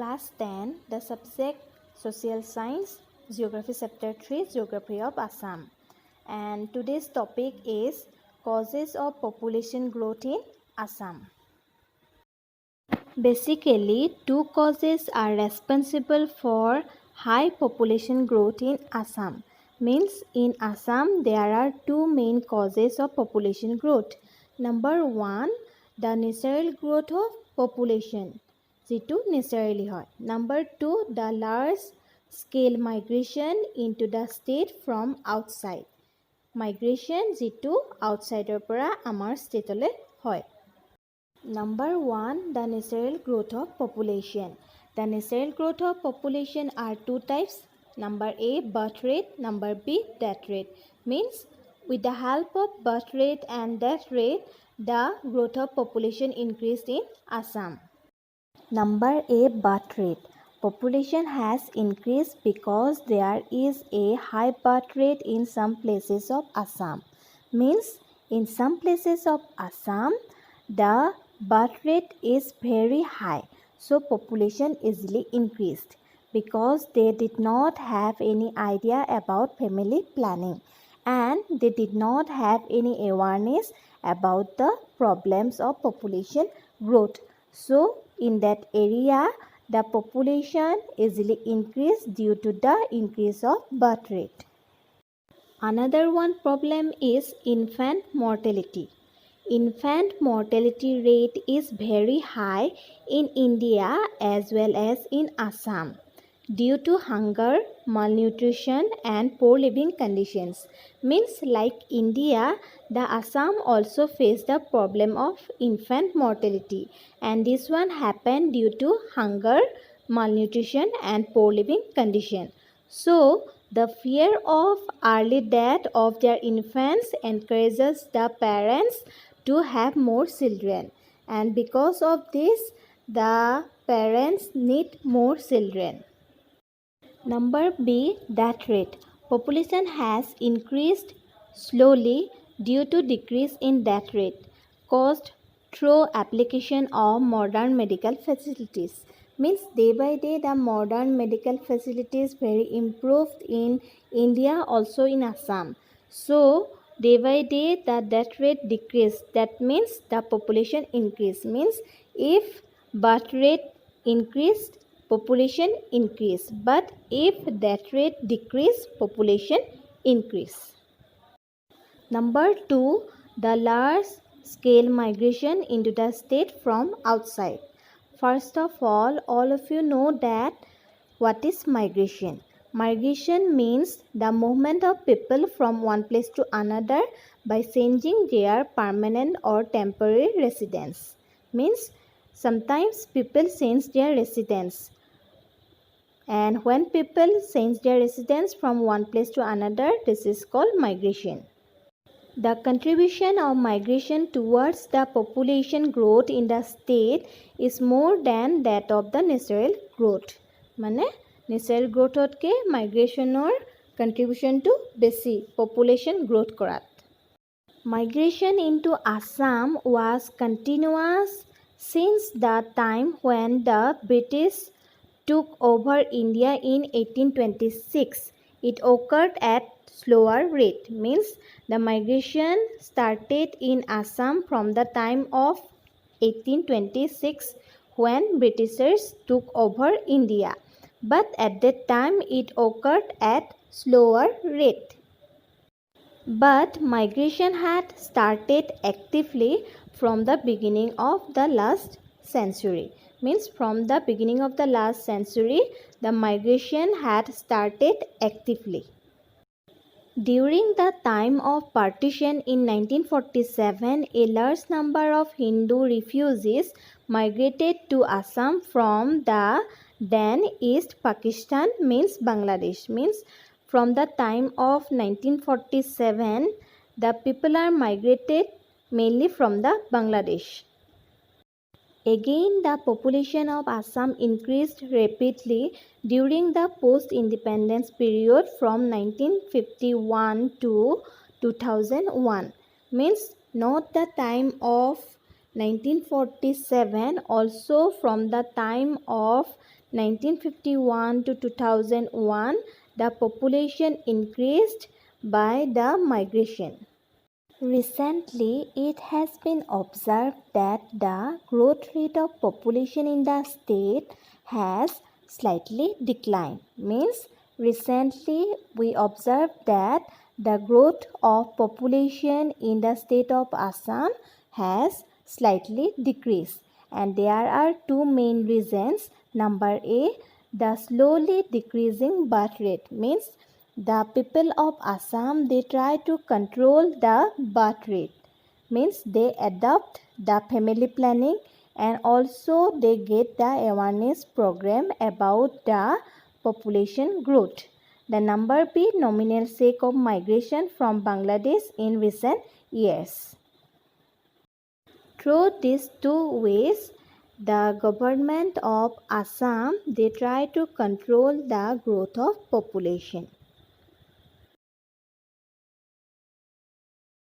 Class 10, the subject Social Science, Geography Chapter 3, Geography of Assam. And today's topic is Causes of Population Growth in Assam. Basically, two causes are responsible for high population growth in Assam. Means in Assam, there are two main causes of population growth. Number one, the natural growth of population. যিটো naturally হয়. Number two, the large scale migration into the state from outside. Migration যিটো outsideৰ পৰা আমাৰ stateলৈ হয়. Number one, the natural growth of population. The natural growth of population are two types. Number A, birth rate. Number B, death rate. Means with the help of birth rate and death rate, the growth of population increased in Assam. Number A, birth rate. Population has increased because there is a high birth rate in some places of Assam. Means in some places of Assam, the birth rate is very high. So population easily increased because they did not have any idea about family planning and they did not have any awareness about the problems of population growth. So in that area, the population easily increased due to the increase of birth rate. Another one problem is infant mortality. Infant mortality rate is very high in India as well as in Assam due to hunger, malnutrition and poor living conditions. Means like India, the Assam also faced the problem of infant mortality and this one happened due to hunger, malnutrition and poor living condition. So the fear of early death of their infants encourages the parents to have more children, and because of this the parents need more children. Number B, death rate. Population has increased slowly due to decrease in death rate caused through application of modern medical facilities. Means day by day the modern medical facilities very improved in India, also in Assam. So day by day the death rate decreased. That means the population increase. Means if birth rate increased, population increase. But if death rate decrease, population increase. Number two, the large scale migration into the state from outside. First of all of you know that what is migration. Migration means the movement of people from one place to another by changing their permanent or temporary residence. Means sometimes people change their residence, and when people change their residence from one place to another, this is called migration. The contribution of migration towards the population growth in the state is more than that of the natural growth. মানে natural growth के migration or contribution to बेसी population growth Karat. Migration into Assam was continuous since the time when the British took over India in 1826. It occurred at slower rate. Means the migration started in Assam from the time of 1826 when Britishers took over India. But at that time it occurred at slower rate. But migration had started actively from the beginning of the last century. Means from the beginning of the last century, the migration had started actively. During the time of partition in 1947, a large number of Hindu refugees migrated to Assam from the then East Pakistan, means Bangladesh. Means from the time of 1947, the people are migrated mainly from the Bangladesh. Again, the population of Assam increased rapidly during the post-independence period from 1951 to 2001. Means not the time of 1947, also from the time of 1951 to 2001, the population increased by the migration. Recently, it has been observed that the growth rate of population in the state has slightly declined. Means recently we observed that the growth of population in the state of Assam has slightly decreased, and there are two main reasons. Number A, the slowly decreasing birth rate, means the people of Assam, they try to control the birth rate, means they adopt the family planning, and also they get the awareness program about the population growth. The number B, nominal sake of migration from Bangladesh in recent years. Through these two ways, the government of Assam, they try to control the growth of population.